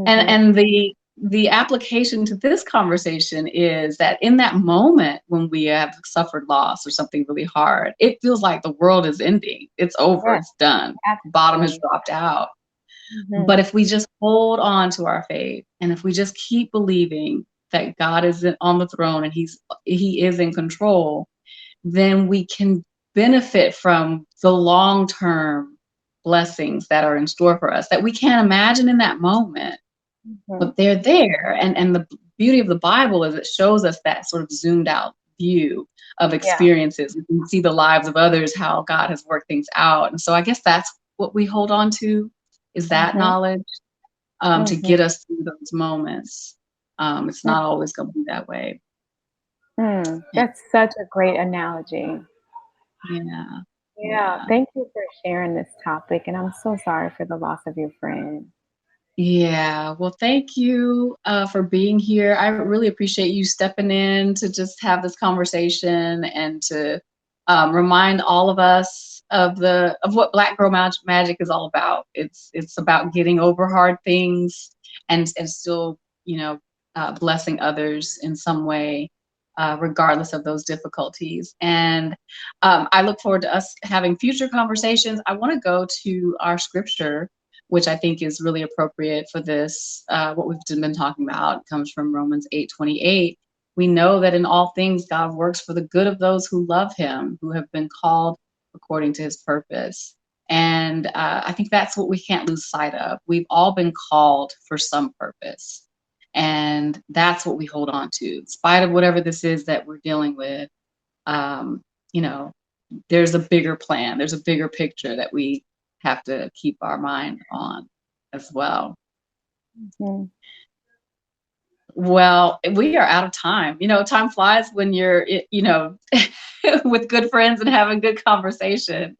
And the application to this conversation is that in that moment when we have suffered loss or something really hard, it feels like the world is ending. It's over. It's done. Absolutely. Bottom has dropped out. But if we just hold on to our faith, and if we just keep believing that God is on the throne and he is in control, then we can benefit from the long-term blessings that are in store for us that we can't imagine in that moment. But they're there. And the beauty of the Bible is it shows us that sort of zoomed out view of experiences. We can see the lives of others, how God has worked things out. And so I guess that's what we hold on to, is that knowledge to get us through those moments. It's not always going to be that way. That's such a great analogy. Yeah. Thank you for sharing this topic. And I'm so sorry for the loss of your friend. Yeah, well, thank you for being here. I really appreciate you stepping in to just have this conversation and to remind all of us of what Black Girl Magic is all about. It's about getting over hard things and still, blessing others in some way, regardless of those difficulties. And I look forward to us having future conversations. I want to go to our scripture, which I think is really appropriate for this. What we've been talking about comes from Romans 8:28. We know that in all things, God works for the good of those who love him, who have been called according to his purpose. And I think that's what we can't lose sight of. We've all been called for some purpose. And that's what we hold on to. In spite of whatever this is that we're dealing with, there's a bigger plan. There's a bigger picture that we have to keep our mind on as well. Well, we are out of time. Time flies when you're, with good friends and having good conversation.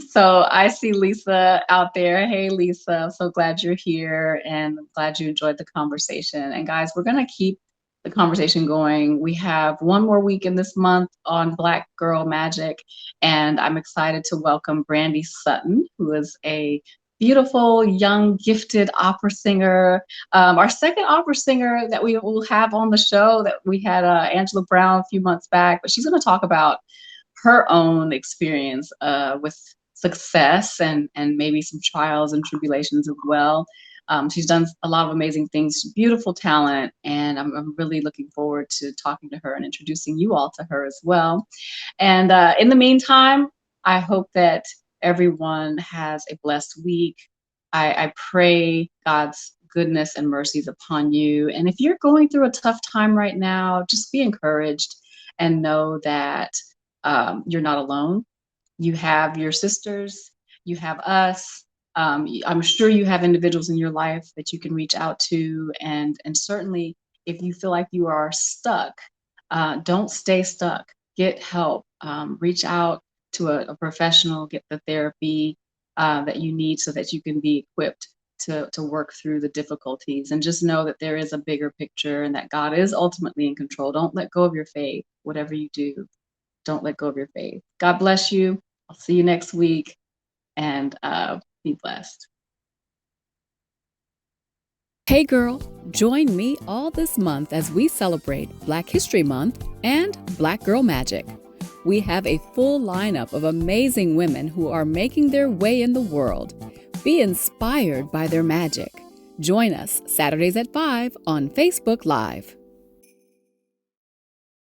So I see Lisa out there. Hey, Lisa, I'm so glad you're here and I'm glad you enjoyed the conversation. And guys, we're going to keep the conversation going. We have one more week in this month on Black Girl Magic, and I'm excited to welcome Brandy Sutton, who is a beautiful, young, gifted opera singer. Our second opera singer that we will have on the show. That we had Angela Brown a few months back, but she's going to talk about her own experience with success and maybe some trials and tribulations as well. She's done a lot of amazing things, beautiful talent, and I'm really looking forward to talking to her and introducing you all to her as well. And in the meantime, I hope that everyone has a blessed week. I pray God's goodness and mercies upon you. And if you're going through a tough time right now, just be encouraged and know that you're not alone. You have your sisters, you have us. I'm sure you have individuals in your life that you can reach out to. And certainly if you feel like you are stuck, don't stay stuck. Get help. Reach out to a professional, get the therapy that you need so that you can be equipped to work through the difficulties, and just know that there is a bigger picture and that God is ultimately in control. Don't let go of your faith. Whatever you do, don't let go of your faith. God bless you. I'll see you next week, and be blessed. Hey girl, join me all this month as we celebrate Black History Month and Black Girl Magic. We have a full lineup of amazing women who are making their way in the world. Be inspired by their magic. Join us Saturdays at 5 on Facebook Live.